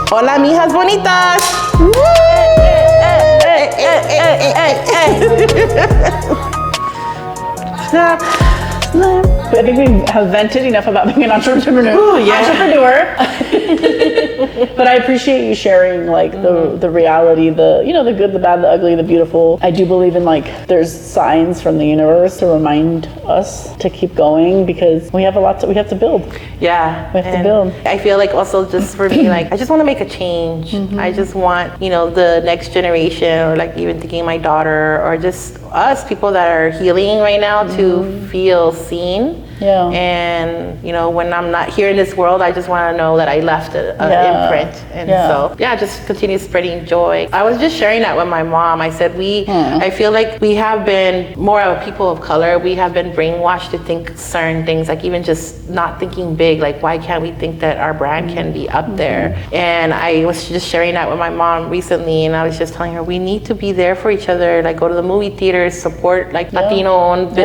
Hola Mijas Bonitas. I think we have vented enough about being an entrepreneur. Ooh, yeah. But I appreciate you sharing like the reality, the good, the bad, the ugly, the beautiful. I do believe in like there's signs from the universe to remind us to keep going because we have a lot we have to build. Yeah. We have to build. I feel like also just for me, like I just want to make a change. I just want, the next generation or like even thinking my daughter or just us people that are healing right now to feel seen. Yeah. And when I'm not here in this world, I just want to know that I left an imprint. And so just continue spreading joy. I was just sharing that with my mom. I said I feel like we have been more of a people of color. We have been brainwashed to think certain things, like even just not thinking big, like why can't we think that our brand can be up there? And I was just sharing that with my mom recently, and I was just telling her we need to be there for each other, like go to the movie theaters, support like Latino-owned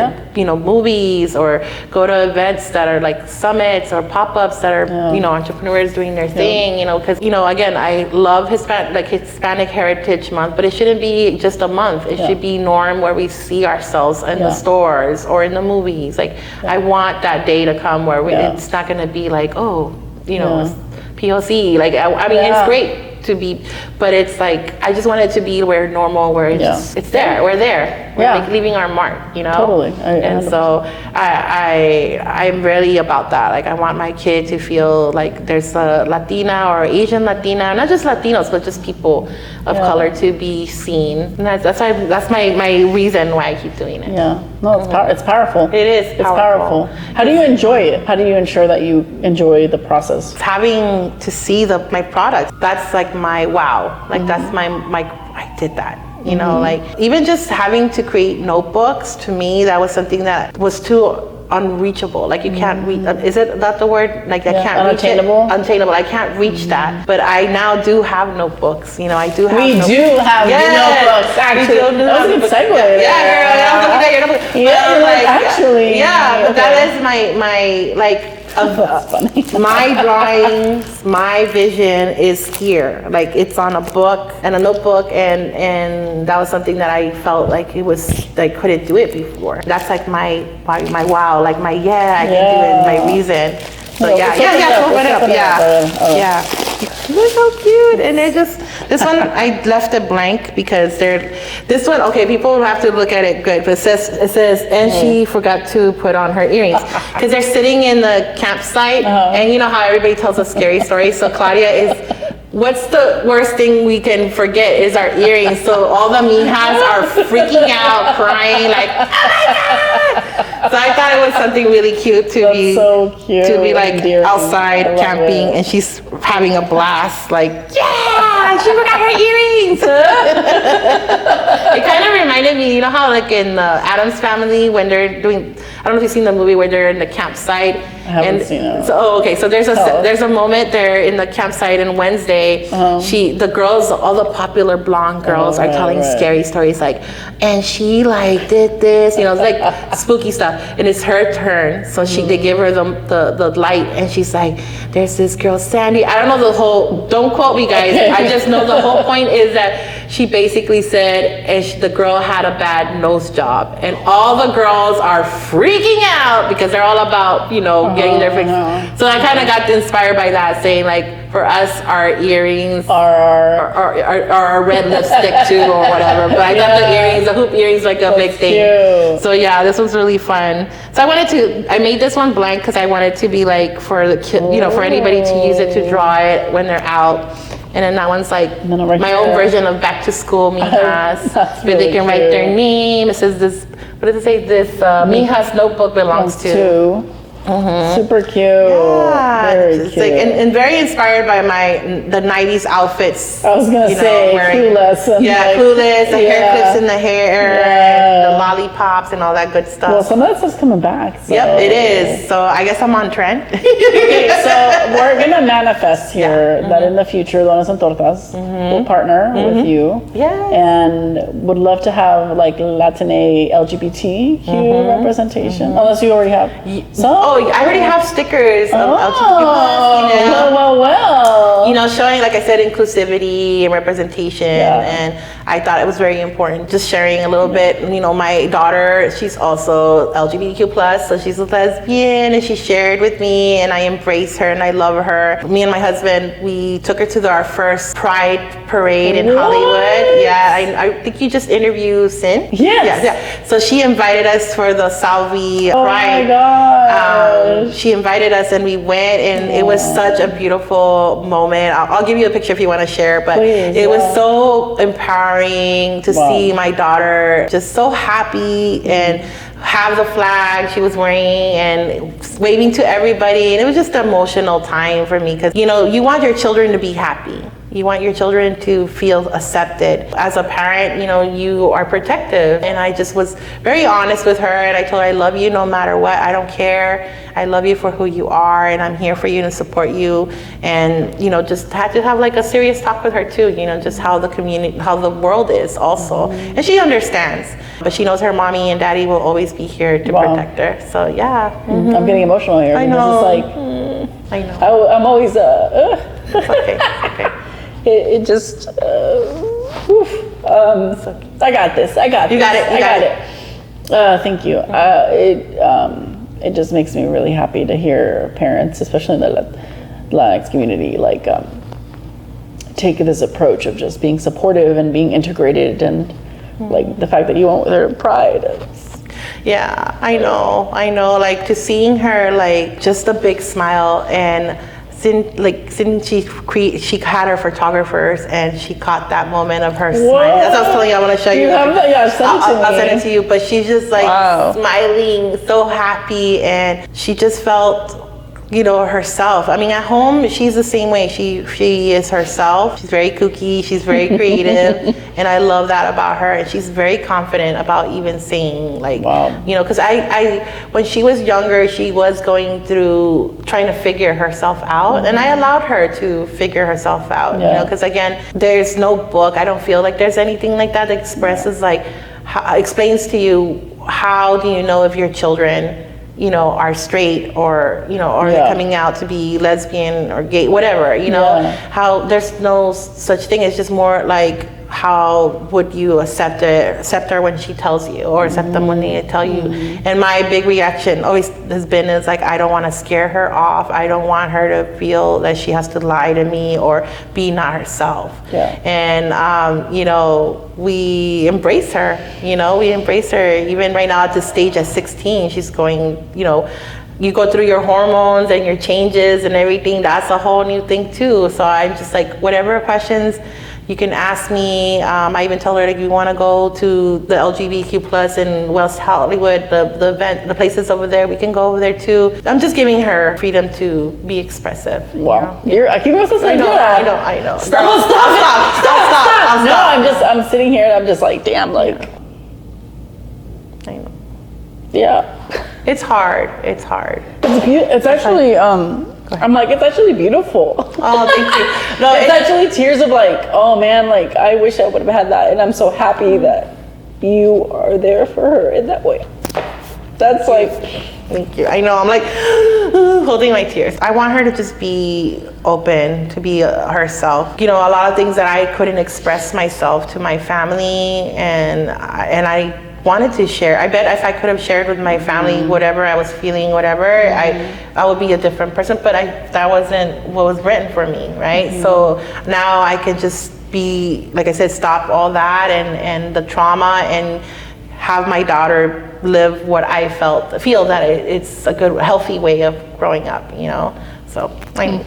movies, or go to events that are like summits or pop-ups that are entrepreneurs doing their thing, because again, I love Hispanic Heritage Month, but it shouldn't be just a month. It should be norm where we see ourselves in the stores or in the movies. Like I want that day to come where it's not going to be like POC. Like I mean, it's great to be, but it's like I just want it to be where normal, where it's there. We're there. We're like leaving our mark, Totally. And so I'm really about that. Like I want my kid to feel like there's a Latina or Asian Latina, not just Latinos, but just people of color to be seen. And that's my reason why I keep doing it. Yeah. No, it's powerful. It is. It's powerful. How do you enjoy it? How do you ensure that you enjoy the process? Having to see my product, that's like my wow. Like that's my I did that. Like even just having to create notebooks, to me, that was something that was too unreachable. Like you can't reach, is it that the word? Like I can't reach it. Unattainable. I can't reach that. But I now do have notebooks. I do have notebooks, actually. That was a good segue. Yeah, girl, I was looking at your notebook. Actually. Yeah, but that is my like, that's funny. My drawings, my vision is here. Like it's on a book and a notebook, and that was something that I felt like it was, I couldn't do it before. That's like my wow, like I can do it, my reason. So open it up. They're so cute, and they're just, this one I left it blank because this one, okay, people will have to look at it good, but it says and she forgot to put on her earrings, because they're sitting in the campsite, and you know how everybody tells a scary story. So Claudia is, what's the worst thing we can forget is our earrings. So all the mijas are freaking out, crying, like, oh my God. So I thought it was something really cute to be like outside camping, and she's having a blast, like, yeah, she forgot her earrings. It kind of reminded me, how like in the Addams Family, when they're doing, I don't know if you've seen the movie where they're in the campsite. I haven't seen it. So there's a moment there in the campsite, and Wednesday, the girls, all the popular blonde girls are telling scary stories, like, and she like did this, it's like spooky stuff, and it's her turn. So they give her the light, and she's like, there's this girl Sandy. I don't know the whole. Don't quote me, guys. I just know the whole point is that she basically said, and the girl had a bad nose job, and all the girls are freaking out because they're all about getting their fix. So I kind of got inspired by that, saying like, for us, our earrings are red lipstick too, or whatever. But I thought the hoop earrings, like a big thing. Cute. So yeah, this was really fun. So I made this one blank because I wanted to be like for the kid, for anybody to use it to draw it when they're out. And then that one's like my own version of back to school mijas, where they can write their name. It says this. What does it say? This mijas notebook belongs to. Super cute. Yeah, very cute. Like, and very inspired by the 90s outfits. I was gonna say Clueless. And Clueless, the hair clips in the hair, and the lollipops and all that good stuff. Well, some of that stuff's coming back. So. Yep, it is. So I guess I'm on trend. Okay, so we're gonna manifest here that in the future, Donas and Tortas will partner with you. Yeah. And would love to have like Latina LGBTQ representation, unless you already have some. Oh, I already have stickers of LGBTQ+, well. you know, showing, like I said, inclusivity and representation. And I thought it was very important, just sharing a little bit. You know, my daughter, she's also LGBTQ+, so she's a lesbian, and she shared with me, and I embrace her and I love her. Me and my husband, we took her to our first Pride parade in Hollywood. Yeah, I think you just interviewed Sin. Yes. Yeah. So she invited us for the Salvi Pride. Oh my gosh. She invited us and we went, and it was such a beautiful moment. I'll give you a picture if you want to share, but it was so empowering to see my daughter just so happy and have the flag she was wearing and waving to everybody. And it was just an emotional time for me, because, you know, you want your children to be happy. You want your children to feel accepted. As a parent, you know, you are protective. And I just was very honest with her, and I told her, I love you no matter what. I don't care. I love you for who you are, and I'm here for you and support you. And, you know, just had to have like a serious talk with her too, you know, just how the community, how the world is also. And she understands, but she knows her mommy and daddy will always be here to protect her. So yeah. I'm getting emotional here. I know. It's like, I know. I'm always, It's okay. It's okay. it just, I got this. I got this. You got it. You got it. Thank you. It just makes me really happy to hear parents, especially in the Latinx community, like take this approach of just being supportive and being integrated, and like the fact that you went with her Pride. Yeah, I know. Like, to seeing her, like, just a big smile, and since she had her photographers, and she caught that moment of her smiling. That's what I was telling you. I want to show you. You have that? Yeah, I'll send it to you. But she's just like smiling, so happy, and she just felt, you know, herself. I mean, at home, she's the same way. She is herself. She's very kooky. She's very creative, and I love that about her. And she's very confident about even saying, like, you know, because I when she was younger, she was going through trying to figure herself out, and I allowed her to figure herself out. You know, because again, there's no book. I don't feel like there's anything like that expresses like explains to you how do you know if your children, you know, are straight, or, you know, or they're coming out to be lesbian or gay, whatever, you know, how there's no such thing. It's just more like, how would you accept her when she tells you, or accept them when they tell you? And my big reaction always has been is like, I don't want to scare her off. I don't want her to feel that she has to lie to me or be not herself. And you know, we embrace her. You know, we embrace her. Even right now at this stage at 16, she's going, you know, you go through your hormones and your changes and everything. That's a whole new thing too. So I'm just like, whatever questions you can ask me. I even tell her, like, you want to go to the LGBTQ+ in West Hollywood, the event, the places over there, we can go over there too. I'm just giving her freedom to be expressive. Wow. I keep on saying that. I know. Stop. No, I'm sitting here and I'm just like, damn, like. I know. Yeah. It's hard. It's actually, I'm like, it's actually beautiful. Oh, thank you. No, it's actually tears of like, oh man, like I wish I would have had that, and I'm so happy that you are there for her in that way. That's like, thank you. I know, I'm like holding my tears. I want her to just be open, to be herself. You know, a lot of things that I couldn't express myself to my family, and I wanted to share. I bet if I could have shared with my family whatever I was feeling, whatever, I would be a different person, but that wasn't what was written for me, right? So now I can just be, like I said, stop all that and the trauma, and have my daughter live what I feel that it's a good, healthy way of growing up, you know? So I know.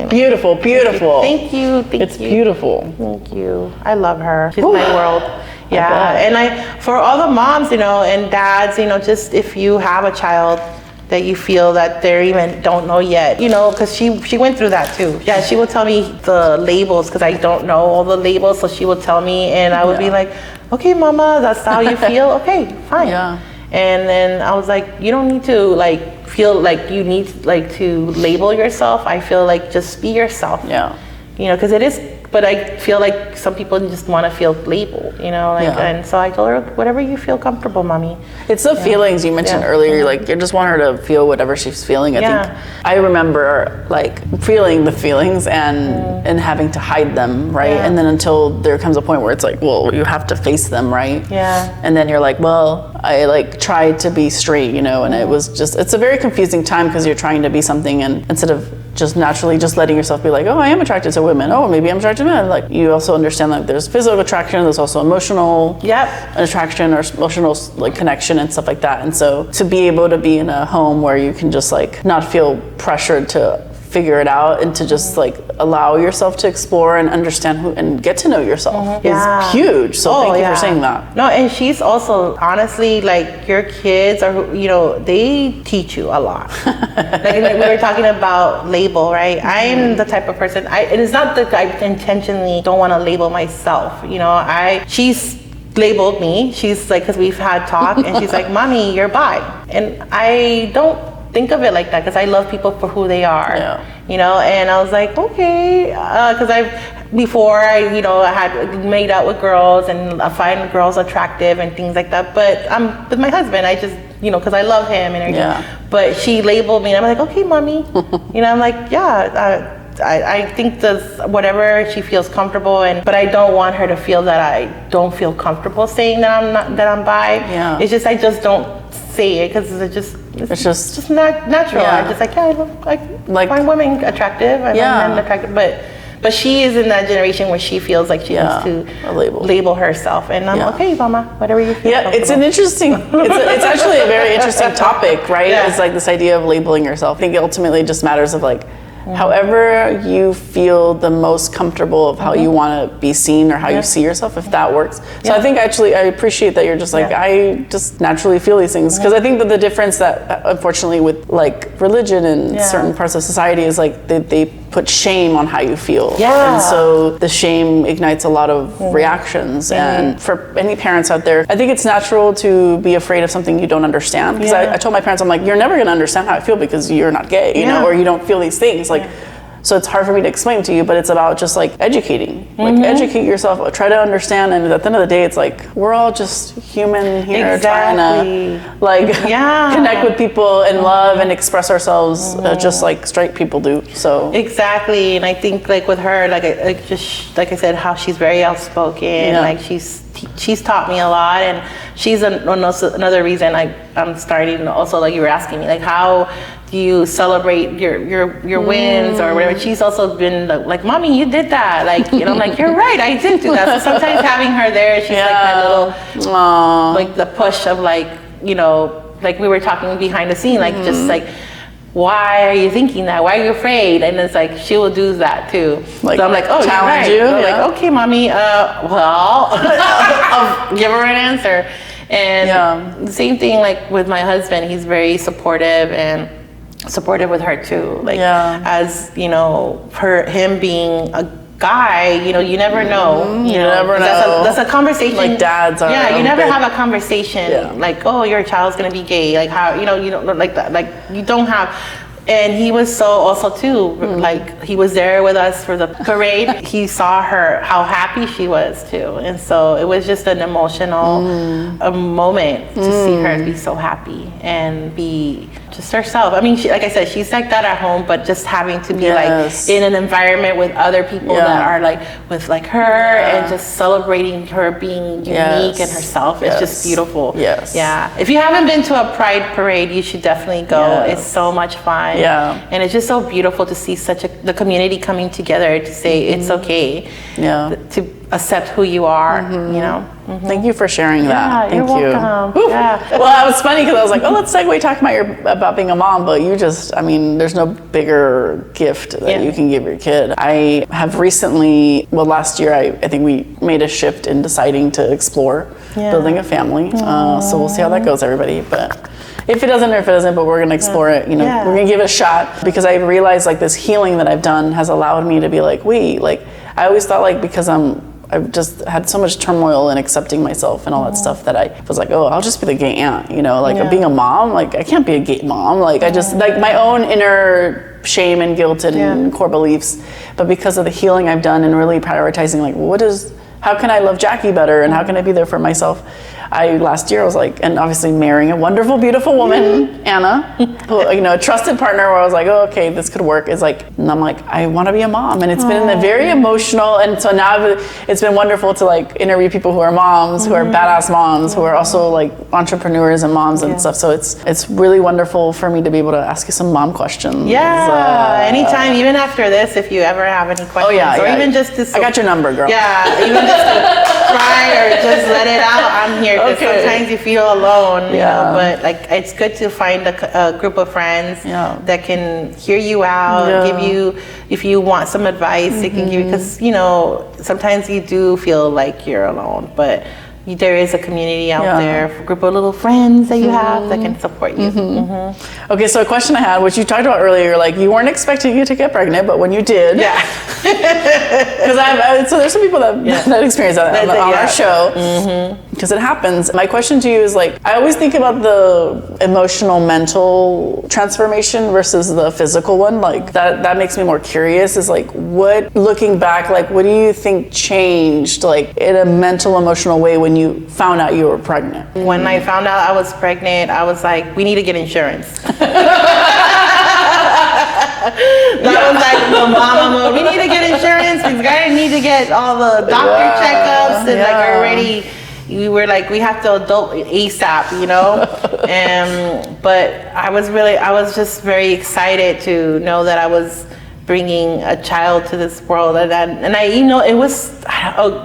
Beautiful. Thank you. It's beautiful. Thank you. I love her. She's my world. Yeah, and for all the moms, you know, and dads, you know, just if you have a child that you feel that they even don't know yet, you know, because she went through that too. Yeah, she will tell me the labels, because I don't know all the labels, so she will tell me, and I would be like, okay, mama, that's how you feel. Okay, fine. And then I was like, you don't need to like feel like you need like to label yourself. I feel like just be yourself. You know, because it is but I feel like some people just want to feel labeled, you know, like, and so I told her, whatever you feel comfortable, mommy. It's the feelings you mentioned earlier, like you just want her to feel whatever she's feeling. I think I remember like feeling the feelings and having to hide them, right? And then until there comes a point where it's like, well, you have to face them, right? And then you're like, well, I like tried to be straight, you know, and it was just, it's a very confusing time because you're trying to be something, and instead of just naturally just letting yourself be like, oh, I am attracted to women, oh, maybe I'm attracted to men, like you also understand like there's physical attraction, there's also emotional attraction or emotional like connection and stuff like that. And so to be able to be in a home where you can just like not feel pressured to figure it out and to just like allow yourself to explore and understand who and get to know yourself is huge. So thank you for saying that. No, and she's also honestly like your kids are, you know, they teach you a lot. like we were talking about label, right? I'm the type of person, and it's not that I intentionally don't want to label myself, you know, she's labeled me. She's like, because we've had talk and she's like, mommy, you're bi. And I don't think of it like that because I love people for who they are, you know, and I was like, okay, because before I, you know, I had made out with girls and I find girls attractive and things like that, but I'm with my husband, I just, you know, because I love him and everything, but she labeled me and I'm like, okay, mommy, you know, I'm like, I think that's whatever she feels comfortable, but I don't want her to feel that I don't feel comfortable saying that I'm bi. It's just I just don't say it because it's just not natural. I'm just like I find women attractive and men attractive, but she is in that generation where she feels like she needs to label herself, and I'm okay, mama, whatever you feel. It's an interesting. It's actually a very interesting topic, right? It's like this idea of labeling yourself. I think it ultimately just matters of like. However you feel the most comfortable of how you want to be seen or how you see yourself, if that works. So I think actually I appreciate that you're just like, I just naturally feel these things. Because I think that the difference that unfortunately with like religion and certain parts of society is like they put shame on how you feel. And so the shame ignites a lot of reactions. And for any parents out there, I think it's natural to be afraid of something you don't understand. Because I told my parents, I'm like, you're never going to understand how I feel because you're not gay, you know, or you don't feel these things. Like, so it's hard for me to explain to you, but it's about just like educating, like educate yourself, try to understand. And at the end of the day, it's like, we're all just human here trying to like connect with people and love and express ourselves just like straight people do. So exactly. And I think like with her, like I said, how she's very outspoken, like she's taught me a lot, and she's another reason I'm starting also, like you were asking me, like how do you celebrate your wins or whatever. She's also been like, mommy, you did that, like, you know, I'm like, you're right, I did do that. So sometimes having her there, she's like that little like the push of like, you know, like we were talking behind the scene, like just like, why are you thinking that? Why are you afraid? And it's like, she will do that too. Like, so I'm like, oh, challenge you. I'm like, okay, mommy, well, I'll give her an answer. And the same thing like with my husband, he's very supportive with her too. Like, as you know, him being a guy, you know, you never know. You never know. That's a conversation. Like dads are. Yeah, you never have a conversation like, oh, your child's gonna be gay. Like how, you don't like that. Like you don't have. And he was so also too, like he was there with us for the parade. He saw her, how happy she was too. And so it was just an emotional moment to see her be so happy and be just herself. I mean, like I said, she's like that at home, but just having to be like in an environment with other people that are like with like her and just celebrating her being unique and herself. It's just beautiful. Yeah. If you haven't been to a pride parade, you should definitely go. It's so much fun. And it's just so beautiful to see the community coming together to say it's okay to accept who you are, you know. Thank you for sharing that. You're welcome. Well, it was funny because I was like, oh, let's segue talking about being a mom, but you just, I mean, there's no bigger gift that you can give your kid. I have recently, last year, I think we made a shift in deciding to explore building a family. So we'll see how that goes, everybody. But if it doesn't, but we're going to explore it, you know, we're going to give it a shot, because I realized like this healing that I've done has allowed me to be like, wait, like I always thought like, because I've just had so much turmoil in accepting myself and all that stuff, that I was like, oh, I'll just be the gay aunt, you know, like being a mom, like I can't be a gay mom. Like I just, like my own inner shame and guilt and core beliefs. But because of the healing I've done and really prioritizing, like, how can I love Jackie better and how can I be there for myself? Last year I was like, and obviously marrying a wonderful, beautiful woman, Anna, who, a trusted partner where I was like, oh, okay, this could work. And I'm like, I want to be a mom. And it's been a very emotional, and so now it's been wonderful to like interview people who are moms, who are badass moms, who are also like entrepreneurs and moms and stuff. So it's really wonderful for me to be able to ask you some mom questions. Yeah, anytime, even after this, if you ever have any questions, even just to... I got your number, girl. Yeah, even just to cry or just let it out, I'm here. Because sometimes you feel alone, you know, but like it's good to find a group of friends that can hear you out, give you, if you want some advice, they can give you, because sometimes you do feel like you're alone, but there is a community out there, a group of little friends that you have that can support you. Okay, so a question I had, which you talked about earlier, like you weren't expecting you to get pregnant, but when you did, because so there's some people that experience that on our show, because it happens. My question to you is like, I always think about the emotional, mental transformation versus the physical one. Like that makes me more curious. Is like, looking back, like what do you think changed, like in a mental, emotional way when you found out you were pregnant? When I found out I was pregnant, I was like, we need to get insurance. That was like the mama, we need to get insurance. We need to get all the doctor checkups and like already. We were like, we have to adult ASAP, but I was just very excited to know that I was bringing a child to this world, and I it was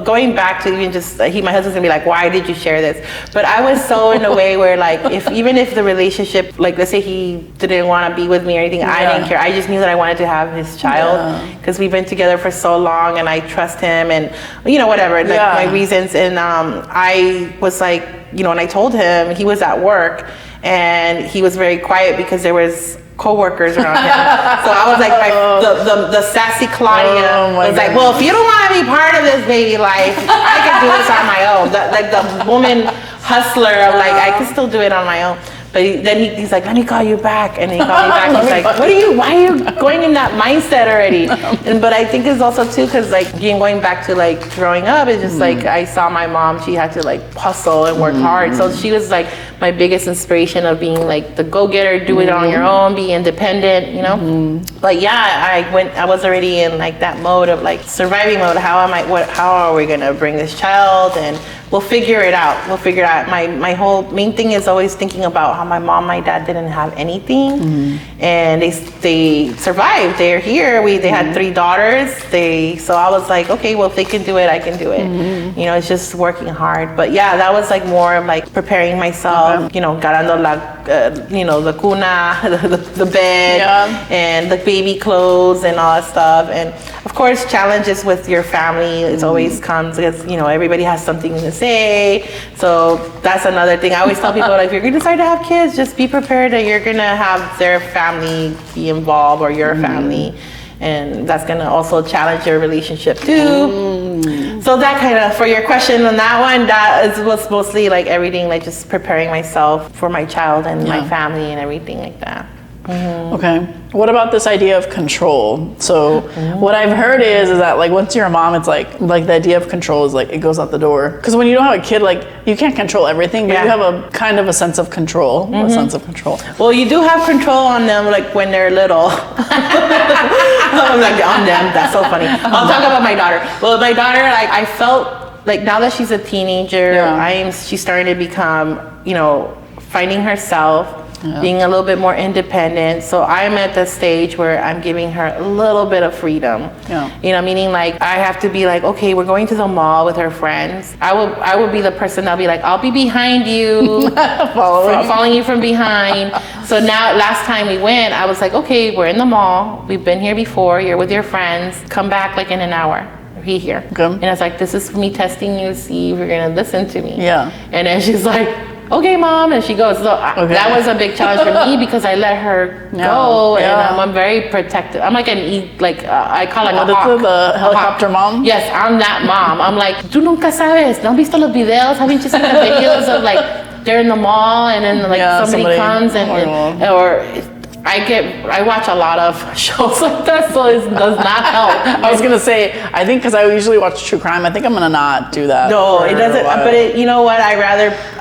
going back to even just my husband's gonna be like, why did you share this? But I was so in a way where like even if the relationship, like let's say he didn't want to be with me or anything, I didn't care. I just knew that I wanted to have his child because we've been together for so long and I trust him and whatever, like my reasons. And I was like, and I told him, he was at work and he was very quiet because there was co-workers around him. So I was like, the sassy Claudia was like, well, if you don't want to be part of this baby life, I can do this on my own. Like the woman hustler, I'm like, I can still do it on my own. But then he's like, let me call you back. And he called me back. He's like, why are you going in that mindset already? But I think it's also too, because like going back to like growing up, it's just like, I saw my mom, she had to like hustle and work hard. So she was like my biggest inspiration of being like the go-getter, do it on your own, be independent, But yeah, I was already in like that mode of like surviving mode. How are we gonna bring this child? And we'll figure it out. My whole main thing is always thinking about how my mom, my dad didn't have anything, and they survived. They're here. They had 3 daughters. So I was like, okay, well, if they can do it, I can do it. It's just working hard. But yeah, that was like more of like preparing myself. Ganando la cuna, the bed, and the baby clothes and all that stuff. And of course, challenges with your family. It always comes because everybody has something to say. So that's another thing. I always tell people, like, if you're going to decide to have kids, just be prepared that you're going to have their family be involved or your family. And that's going to also challenge your relationship too. So that kind of, for your question on that one, that was mostly like everything, like just preparing myself for my child and my family and everything like that. Okay. What about this idea of control? So what I've heard is that like once you're a mom, it's like the idea of control is like it goes out the door. Because when you don't have a kid, like you can't control everything, but you have a kind of a sense of control. A sense of control. Well, you do have control on them like when they're little. I'm like on them. That's so funny. I'll talk about my daughter. Well, my daughter, like I felt like now that she's a teenager, she's starting to become, finding herself. Being a little bit more independent. So I'm at the stage where I'm giving her a little bit of freedom. Meaning like I have to be like, okay, we're going to the mall with her friends. I will be the person that'll be like, I'll be behind you, following you from behind. So now, last time we went, I was like, okay, we're in the mall. We've been here before. You're with your friends. Come back like in an hour. Be here. Okay. And I was like, this is me testing you to see if you're gonna listen to me. And then she's like, okay, Mom, and she goes. So that was a big challenge for me because I let her go, and I'm very protective. I'm like I call it a hawk. The helicopter mom? Yes, I'm that mom. I'm like, tú nunca sabes. ¿No has visto los videos? Haven't you seen the videos of like they're in the mall and then like somebody comes and or I watch a lot of shows like that, so it does not help. I was gonna say, I think because I usually watch true crime, I think I'm gonna not do that. No, it doesn't. But you know what?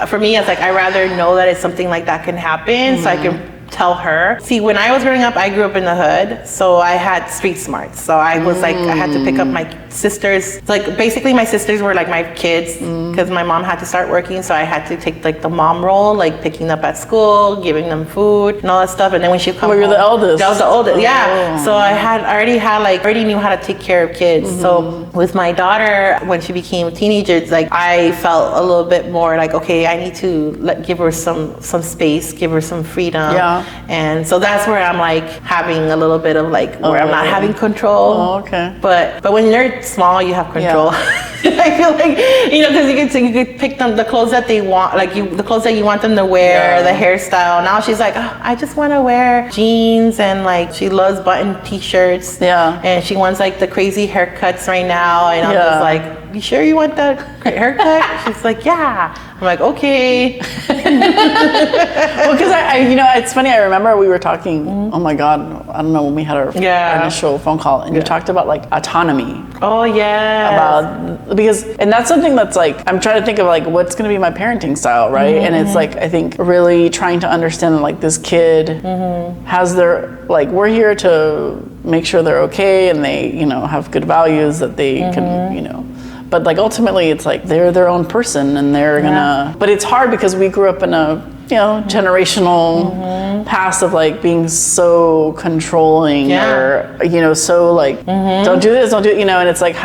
For me, it's like I rather know that it's something like that can happen, so I can tell her. See, when I was growing up, I grew up in the hood, so I had street smarts. So I was like, I had to pick up my sisters. Like basically, my sisters were like my kids because my mom had to start working, so I had to take like the mom role, like picking up at school, giving them food and all that stuff. And then when she come home, you're the eldest. I was the oldest. Yeah. So I already knew how to take care of kids. So with my daughter, when she became a teenager, it's like I felt a little bit more like, okay, I need to give her some space, give her some freedom. Yeah. And so that's where I'm like having a little bit of like where I'm not having control. Oh, okay. But when you're small, you have control. Yeah. I feel like, because you could pick them the clothes that they want, like the clothes that you want them to wear, the hairstyle. Now she's like, oh, I just want to wear jeans, and like she loves button t-shirts. Yeah. And she wants like the crazy haircuts right now, and I'm just like, you sure you want that haircut? She's like, yeah. I'm like, okay. Well, because it's funny. I remember we were talking. Oh my God, I don't know, when we had our initial phone call, and you talked about like autonomy. Oh yeah. And that's something that's like, I'm trying to think of like what's going to be my parenting style, right? And it's like, I think really trying to understand that like this kid has their, like, we're here to make sure they're okay and they have good values that they can but like ultimately it's like they're their own person, and they're gonna, but it's hard because we grew up in a generational past of like being so controlling or so like don't do this, don't do it, and it's like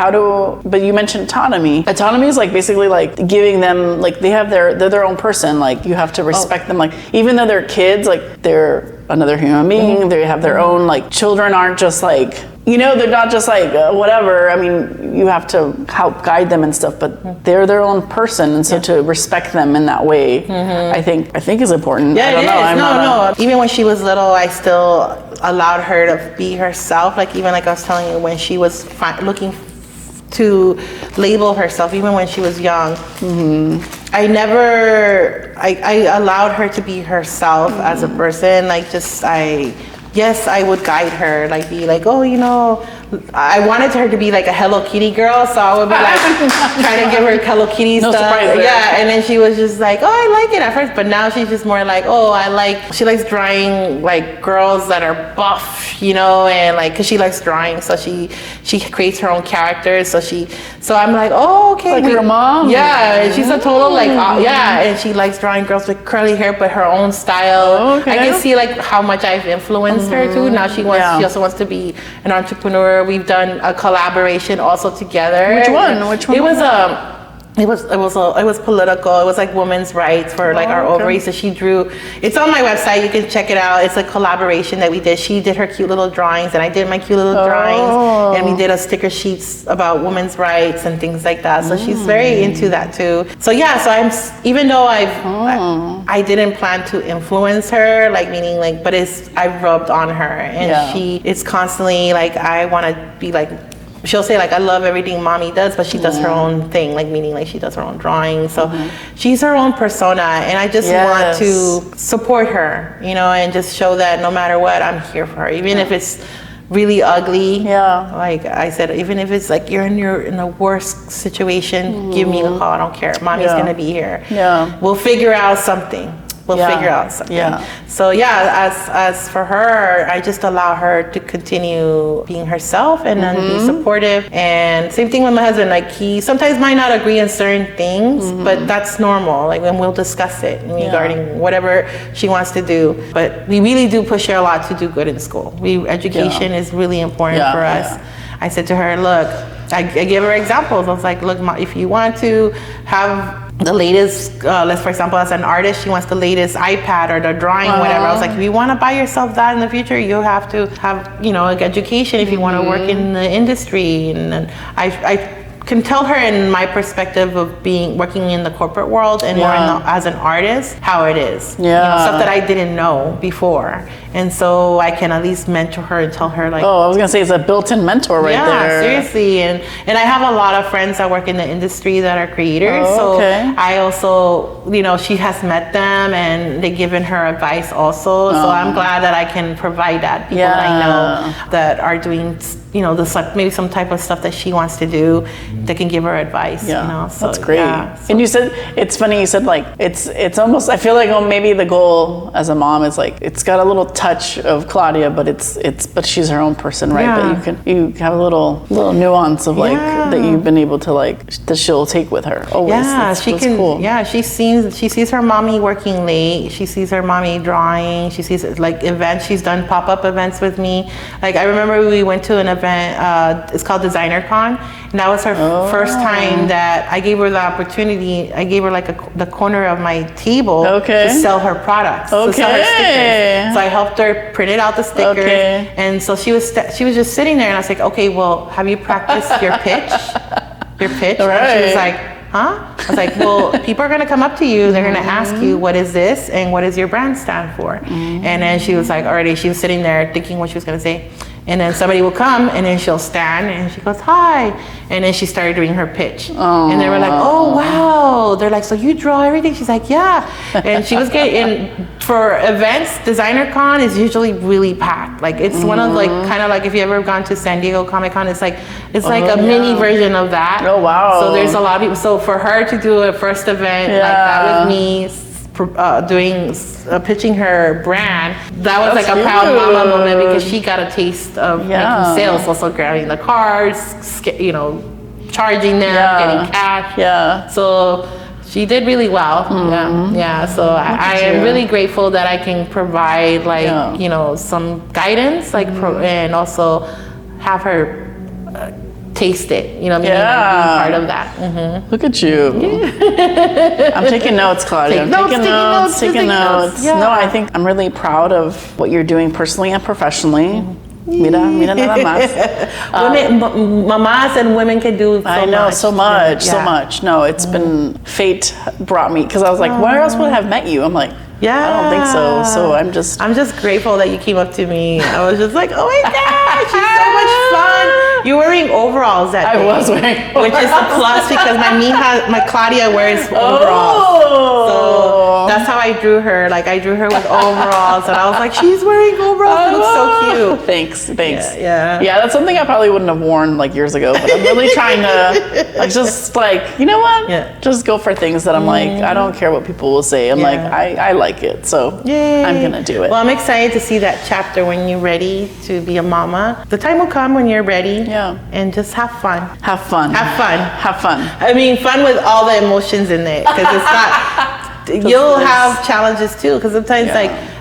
but you mentioned autonomy is like basically like giving them, like they're their own person, like you have to respect them, like even though they're kids, like they're another human being, they have their own, like children aren't just like they're not just like whatever. I mean, you have to help guide them and stuff, but they're their own person, and so to respect them in that way, I think is important. Yeah, I don't know. Even when she was little, I still allowed her to be herself. Like even like I was telling you, when she was looking to label herself, even when she was young, I allowed her to be herself as a person. Like yes, I would guide her, like be like, oh, I wanted her to be like a Hello Kitty girl, so I would be like trying to give her Hello Kitty stuff. Yeah, and then she was just like, oh, I like it at first, but now she's just more like, oh, she likes drawing like girls that are buff, and like, cause she likes drawing, so she creates her own characters. So I'm like, oh, okay. Like your mom? Yeah, and she's a total like, and she likes drawing girls with curly hair, but her own style. Oh, okay. I can see like how much I've influenced her too. Now she also wants to be an entrepreneur. We've done a collaboration also together. Which one? It was political. It was like women's rights for like our ovaries. So she drew. It's on my website. You can check it out. It's a collaboration that we did. She did her cute little drawings, and I did my cute little drawings, and we did a sticker sheets about women's rights and things like that. So she's very into that too. So even though I didn't plan to influence her, like meaning like, but I've rubbed on her, and it's constantly like, I want to be like. She'll say like, I love everything mommy does, but she does her own thing, like meaning like she does her own drawing. So she's her own persona, and I just want to support her, and just show that no matter what, I'm here for her, even if it's really ugly. Yeah. Like I said, even if it's like you're in the worst situation, give me a call. I don't care. Mommy's gonna be here. Yeah. We'll figure out something. Figure out something. Yeah. So as for her, I just allow her to continue being herself and then be supportive. And same thing with my husband. Like he sometimes might not agree on certain things, but that's normal. Like when we'll discuss it regarding whatever she wants to do. But we really do push her a lot to do good in school. Education is really important for us. I said to her, look, I give her examples. I was like, look, if you want to have the latest, let's for example, as an artist, she wants the latest iPad or the drawing, whatever. I was like, if you want to buy yourself that in the future, you have to have, an education if you want to work in the industry. And I can tell her in my perspective of working in the corporate world and more as an artist, how it is. Stuff that I didn't know before. And so I can at least mentor her and tell her like, I was gonna say it's a built-in mentor right there. Yeah, seriously. And I have a lot of friends that work in the industry that are creators. I also, she has met them and they've given her advice also. So I'm glad that I can provide that. People that I know that are doing, maybe some type of stuff that she wants to do, that can give her advice. So that's great. And you said, it's funny, you said like, it's almost, I feel like maybe the goal as a mom is like, it's got a little touch of Claudia, but but she's her own person, right? But you have a little nuance of like, that you've been able to like, that she'll take with her always. That's cool. She sees her mommy working late. She sees her mommy drawing. She sees like events. She's done pop-up events with me. Like I remember we went to an event, it's called Designer Con, and that was her first time that I gave her the opportunity. I gave her like the corner of my table to sell her products, to sell her stickers. So I helped her print out the stickers, and so she was just sitting there, and I was like, okay, well, have you practiced your pitch? Right. And she was like, huh? I was like, well, people are going to come up to you. They're going to ask you, what is this? And what does your brand stand for? And then she was like, already, she was sitting there thinking what she was going to say. And then somebody will come and then she'll stand and she goes, hi. And then she started doing her pitch. And they were like, oh, wow. They're like, so you draw everything? She's like, yeah. And she was getting, for events, Designer Con is usually really packed. Like it's one of like, kind of like if you ever gone to San Diego Comic Con, it's like a mini version of that. Oh, wow. So there's a lot of people. So for her to do a first event like that with me, pitching her brand, that was like a proud mama moment because she got a taste of making sales, also grabbing the cards, charging them, getting cash. So she did really well. So I am really grateful that I can provide like some guidance, like and also have her taste it, meaning like being part of that. Look at you. I'm taking notes, Claudia. Taking notes. No, I think I'm really proud of what you're doing personally and professionally. Mira nada más. Mamas and women can do so much. I know, so much. No, it's been, fate brought me, because I was like, where else would I have met you? I'm like, I don't think so. So I'm just grateful that you came up to me. I was just like, oh my gosh, she's so much fun. You're wearing overalls that day. I was wearing overalls. Which is a plus because my Claudia wears overalls. So that's how I drew her. Like I drew her with overalls and I was like, she's wearing overalls. It looks so cute. Thanks. Yeah, that's something I probably wouldn't have worn like years ago, but I'm really trying to like just like, you know what? Just go for things that I'm like, I don't care what people will say. I'm like, I like it. So I'm gonna do it. Well, I'm excited to see that chapter when you're ready to be a mama. The time will come when you're ready. And just have fun. Have fun. I mean, fun with all the emotions in it, because it's not. You'll have challenges too, because sometimes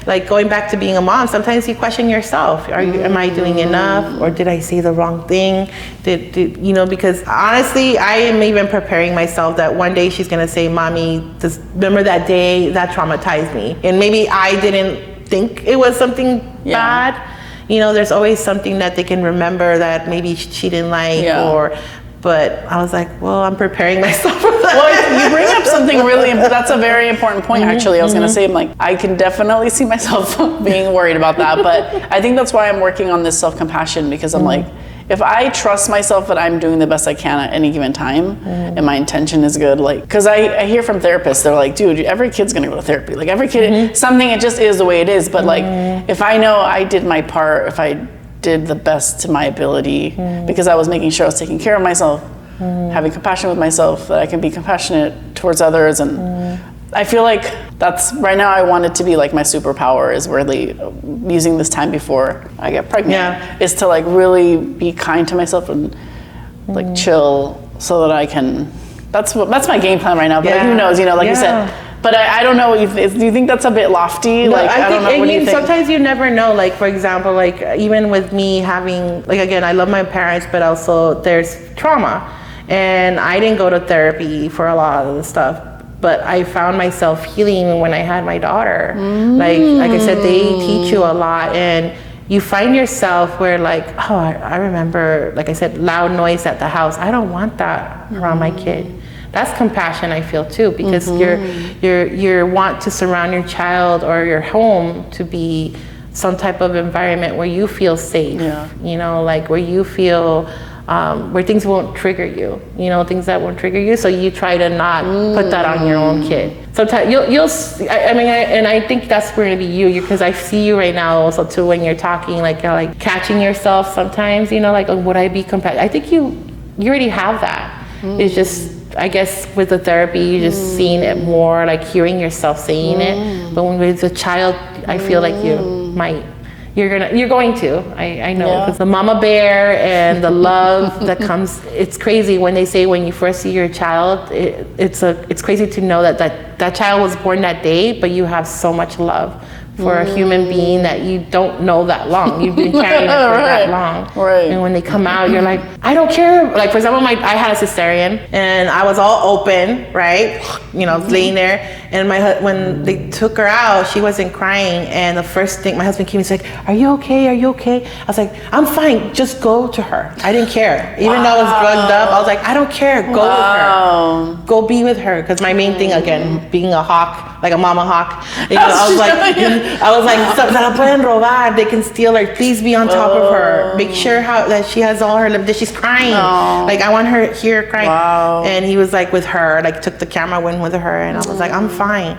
like going back to being a mom, sometimes you question yourself. Am I doing enough, or did I say the wrong thing? Because honestly, I am even preparing myself that one day she's gonna say, "Mommy, just remember that day that traumatized me," and maybe I didn't think it was something bad. There's always something that they can remember that maybe she didn't like, but I was like, well, I'm preparing myself for that. Well, you bring up something that's a very important point, actually. I was going to say, like, I can definitely see myself being worried about that, but I think that's why I'm working on this self-compassion, because I'm like, if I trust myself that I'm doing the best I can at any given time, and my intention is good, like, because I hear from therapists, they're like, dude, every kid's gonna go to therapy. Like every kid, something, it just is the way it is. But like, if I know I did my part, if I did the best to my ability, because I was making sure I was taking care of myself, having compassion with myself, that I can be compassionate towards others, and I feel like that's, right now I want it to be like my superpower is really using this time before I get pregnant, is to like really be kind to myself and like chill, so that I can, that's my game plan right now, but like, who knows, like you said, but I don't know, do you think that's a bit lofty? No, like, I don't know, what do you think? Sometimes you never know, like for example, like even with me having, like again, I love my parents, but also there's trauma, and I didn't go to therapy for a lot of the stuff. But I found myself healing when I had my daughter. Like I said, they teach you a lot, and you find yourself where like, oh, I remember, like I said, loud noise at the house. I don't want that around my kid. That's compassion, I feel too, because you're want to surround your child or your home to be some type of environment where you feel safe. You know, like where you feel where things won't trigger you. You know, things that won't trigger you. So you try to not put that on your own kid. Sometimes I think that's going to be you, because I see you right now also too when you're talking, like you're like catching yourself sometimes. You know, like, oh, would I be compassionate? I think you already have that. It's just, I guess with the therapy, you're just seeing it more, like hearing yourself saying it. But when it's a child, I feel like you're going to. I know, because the mama bear and the love that comes, it's crazy when they say when you first see your child, it's crazy to know that child was born that day, but you have so much love for a human being that you don't know that long. You've been carrying it for that long. And when they come out, you're like, I don't care. Like, for example, I had a cesarean and I was all open, right? You know, laying there. And when they took her out, she wasn't crying. And the first thing, my husband came and said, are you okay? Are you okay? I was like, I'm fine. Just go to her. I didn't care. Even though I was drugged up, I was like, I don't care. Go with her. Go be with her. Because my main thing, again, being a hawk, like a mama hawk, you know, I was like, se la pueden robar. They can steal her. Please be on top of her. Make sure that she has all her, that she's crying. Like, I want her here crying. And he was like with her, like took the camera, went with her, and I was like, I'm fine.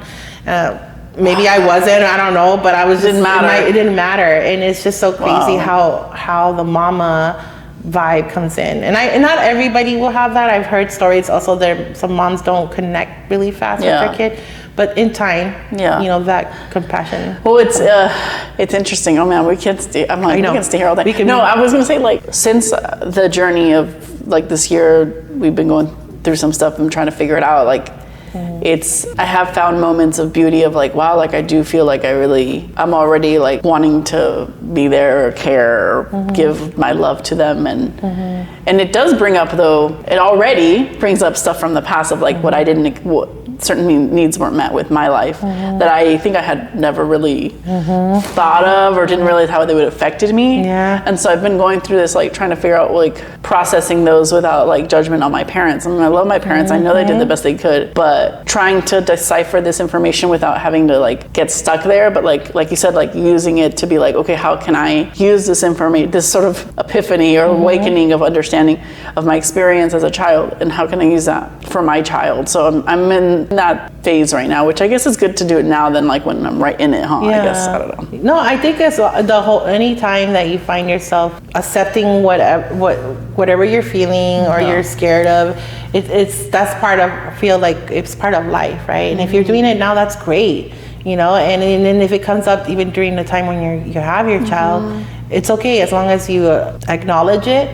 Maybe I wasn't, I don't know, but I was just, it didn't matter. And it's just so crazy how the mama vibe comes in. And not everybody will have that. I've heard stories also there, some moms don't connect really fast with their kid. But in time, you know, that compassion. Well, it's interesting. Oh man, we can't stay. I'm like, we can stay here all day. I was gonna say, like, since the journey of like this year, we've been going through some stuff and trying to figure it out. Like, I have found moments of beauty of like, wow, like I do feel like I'm already like wanting to be there or care or give my love to them. And it does bring up, though, it already brings up stuff from the past of like what I didn't, certain needs weren't met with my life that I think I had never really thought of or didn't realize how they would have affected me. And so I've been going through this, like trying to figure out, like processing those without like judgment on my parents. I mean, I love my parents. I know they did the best they could, but trying to decipher this information without having to like get stuck there. But like you said, like using it to be like, okay, how can I use this information, this sort of epiphany or awakening of understanding of my experience as a child, and how can I use that for my child? So I'm in that phase right now, which I guess is good to do it now than like when I'm right in it, I guess. I don't know. No, I think it's the whole, any time that you find yourself accepting whatever you're feeling or you're scared of, that's part of, I feel like it's part of life, right? And if you're doing it now, that's great, you know. And then if it comes up even during the time when you have your child, it's okay as long as you acknowledge it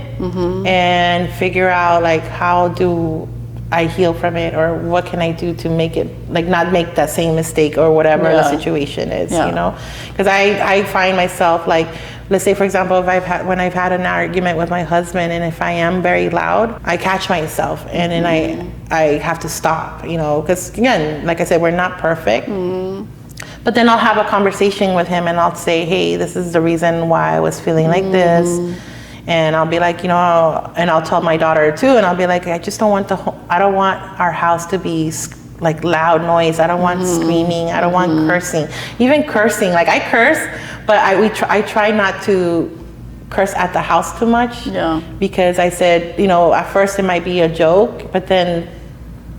and figure out like, how do I heal from it, or what can I do to make it, like, not make that same mistake or whatever the situation is, you know? Because I find myself, like, let's say for example, when I've had an argument with my husband, and if I am very loud, I catch myself, and then I have to stop, you know, because again, like I said, we're not perfect. But then I'll have a conversation with him, and I'll say, hey, this is the reason why I was feeling like this. And I'll be like, you know, and I'll tell my daughter too, and I'll be like, I just don't want I don't want our house to be like loud noise. I don't want screaming. I don't want cursing. Even cursing, like I curse, but I try not to curse at the house too much. Because I said, you know, at first it might be a joke, but then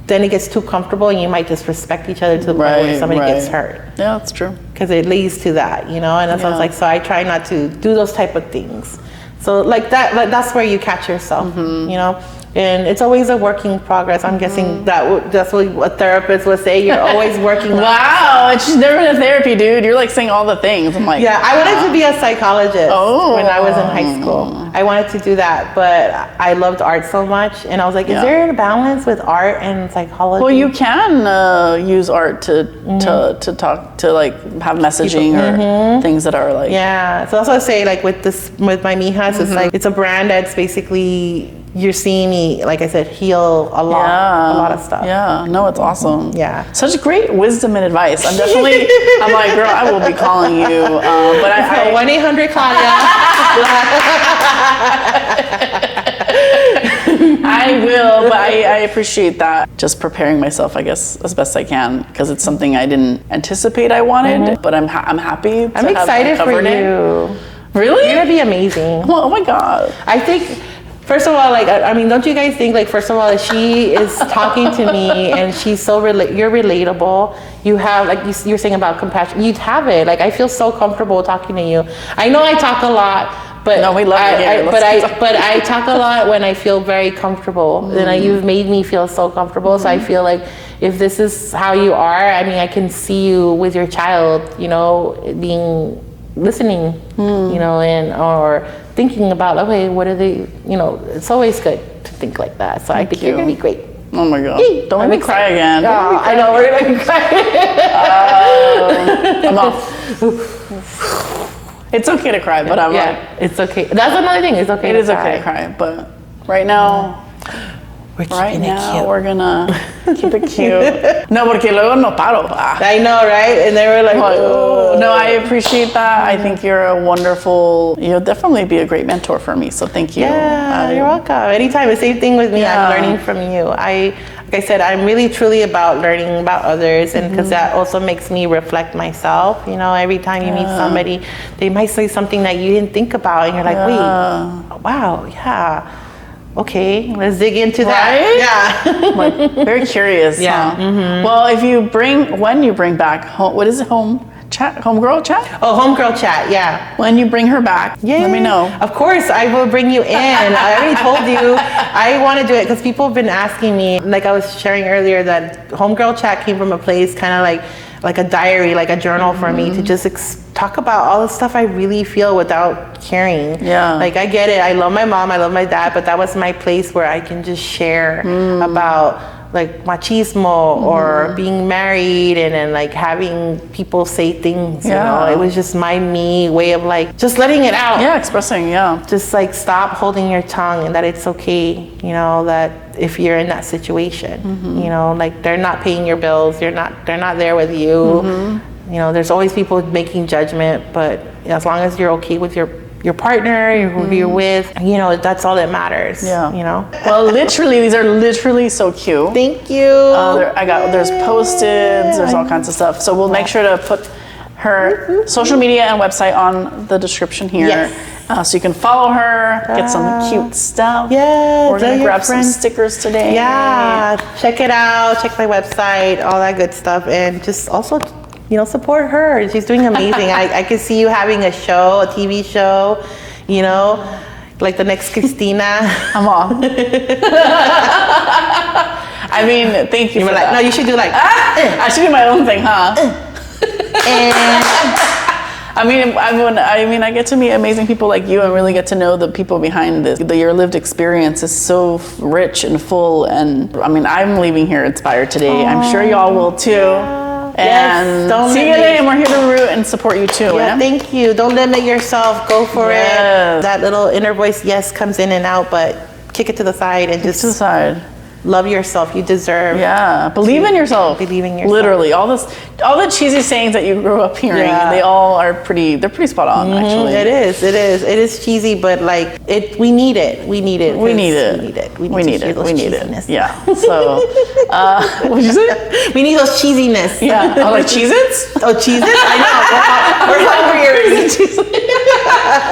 it gets too comfortable, and you might disrespect each other to the point where somebody gets hurt. Yeah, that's true. Because it leads to that, you know, and that's what I was like, so I try not to do those type of things. So like that's where you catch yourself, you know, and it's always a work in progress. I'm guessing that's what a therapist would say. You're always working. Wow, she's never been to therapy, dude. You're like saying all the things. I'm like, yeah, I wanted to be a psychologist when I was in high school. I wanted to do that, but I loved art so much, and I was like, is there a balance with art and psychology? Well, you can use art to talk, to like have messaging or things that are like. Yeah, so that's what I say, like with my Mijas, it's like, it's a brand that's basically you're seeing me, like I said, heal a lot of stuff. Yeah, no, it's awesome. Yeah. Such great wisdom and advice. I'm like, girl, I will be calling you. But I 1-800-Claudia. I will, but I appreciate that. Just preparing myself, I guess, as best I can, because it's something I didn't anticipate I wanted, but I'm happy. I'm excited for you. Really? You're gonna be amazing. Oh my God. I think, first of all, like, I mean, don't you guys think, like, first of all, she is talking to me and she's so, you're relatable. You have, like you're saying about compassion, you have it. Like, I feel so comfortable talking to you. I know I talk a lot, but no, we love it. But I talk a lot when I feel very comfortable. And you've made me feel so comfortable. So I feel like if this is how you are, I mean, I can see you with your child, you know, listening, you know, and or thinking about, okay, what are they, you know, it's always good to think like that. So I think you're gonna be great. Oh my God. Don't let me cry again. I know, we're gonna be crying. I'm off. It's okay to cry, but I'm like, it's okay. That's another thing. It's okay. It is okay to cry, but right now, we're gonna keep it cute. No, porque luego no paro. I know, right? And they were like, oh. No, I appreciate that. I think you're you'll definitely be a great mentor for me. So thank you. Yeah, you're welcome. Anytime. The same thing with me. I'm learning from you. Like I said, I'm really truly about learning about others, and because that also makes me reflect myself. You know, every time you meet somebody, they might say something that you didn't think about, and you're like, wait, wow, yeah. Okay, let's dig into that. Yeah. Like, very curious. Yeah. Huh? Well, when you bring back home, what is it? Homegirl chat? Oh, homegirl chat, yeah. When you bring her back, let me know. Of course, I will bring you in. I already told you I want to do it because people have been asking me. Like I was sharing earlier, that homegirl chat came from a place kind of like a diary, like a journal for me to just talk about all the stuff I really feel without caring. Yeah. Like I get it. I love my mom. I love my dad. But that was my place where I can just share about like machismo or being married and then like having people say things, you know. It was just me way of like just letting it out. Yeah, expressing, Just like stop holding your tongue, and that it's okay, you know, that if you're in that situation, you know, like they're not paying your bills, they're not there with you. You know, there's always people making judgment, but as long as you're okay with your partner, who you're with, you know, that's all that matters. Yeah. You know. Well, literally, these are literally so cute. Thank you. There's Post-its, there's all kinds of stuff. So we'll make sure to put her social media and website on the description here. Yes. So you can follow her, get some cute stuff. Yeah. We're gonna grab some stickers today. Yeah. Check it out. Check my website. All that good stuff, and just also, you know, support her. She's doing amazing. I can see you having a show, a TV show, you know, like the next Christina. I'm off. I mean, thank you. You were like, no, you should do like. I should do my own thing, huh? And I mean, I get to meet amazing people like you and really get to know the people behind this. Your lived experience is so rich and full, and I mean, I'm leaving here inspired today. I'm sure y'all will too. Yeah. And see you later, and we're here to root and support you too. Yeah, thank you. Don't limit yourself. Go for it. That little inner voice, yes, comes in and out, but kick it to the side and just love yourself. You deserve. Yeah, believe in yourself. Believe in yourself. Literally, all the cheesy sayings that you grew up hearing, they all are pretty spot on. Actually, it is cheesy, but like we need it. We need it. We need it. Yeah. So, what'd you say? We need those cheesiness. Yeah. Oh, like Cheez-Its? Oh, Cheez-Its? I know. We're hungry.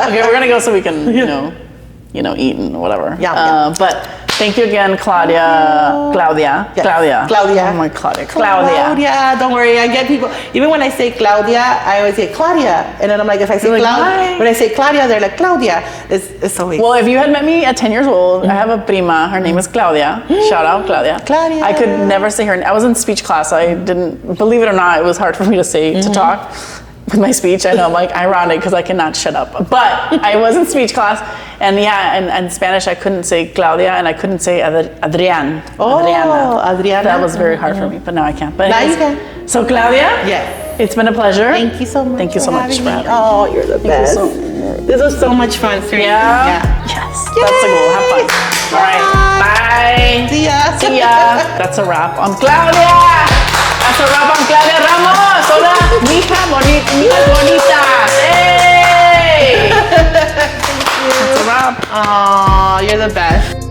Okay, we're gonna go so we can, you know, eat and whatever. Yeah. But thank you again, Claudia. Claudia. Yes. Claudia. Claudia. Oh my Claudia. Claudia. Don't worry. I get people. Even when I say Claudia, I always say Claudia, and then I'm like, if I say Claudia, when I say Claudia, they're like Claudia. It's always. Well, if you had met me at 10 years old, I have a prima. Her name is Claudia. Shout out, Claudia. Claudia. I could never say her name. I was in speech class. I didn't, believe it or not, it was hard for me to talk with my speech. I know, I'm like ironic because I cannot shut up. But I was in speech class, and in Spanish I couldn't say Claudia, and I couldn't say Adriana. Adriana. That was very hard for me, but now I can. But now you can. So Claudia, yes, it's been a pleasure. Thank you so much. Thank you so much for having me. Oh, you're the best. This was so much fun. Seriously. Yeah. Yes. That's the goal. Have fun. All right. Bye. See ya. See ya. That's a wrap on Claudia. That's a wrap on Claudia Ramos. Hola, mijas bonitas. Hey. That's a wrap. Aw, you're the best.